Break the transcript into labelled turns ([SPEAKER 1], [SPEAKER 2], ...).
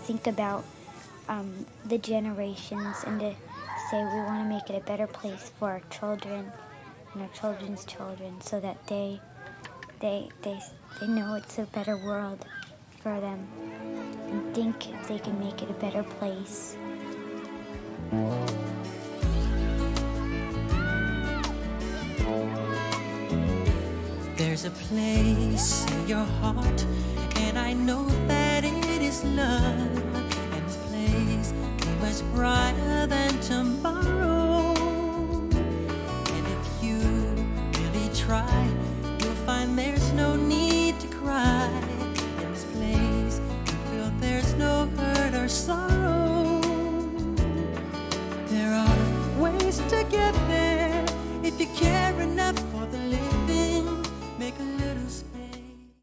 [SPEAKER 1] think about the generations and to say we want to make it a better place for our children and our children's children, so that they know it's a better world for them and think if they can make it a better place.
[SPEAKER 2] There's a place in your heart, and I know that it is love. And this place is much brighter than tomorrow. And if you really try, you'll find there's no need to cry. In this place, you feel there's no hurt or sorrow. There are ways to get there if you care enough for the living. Make a little space.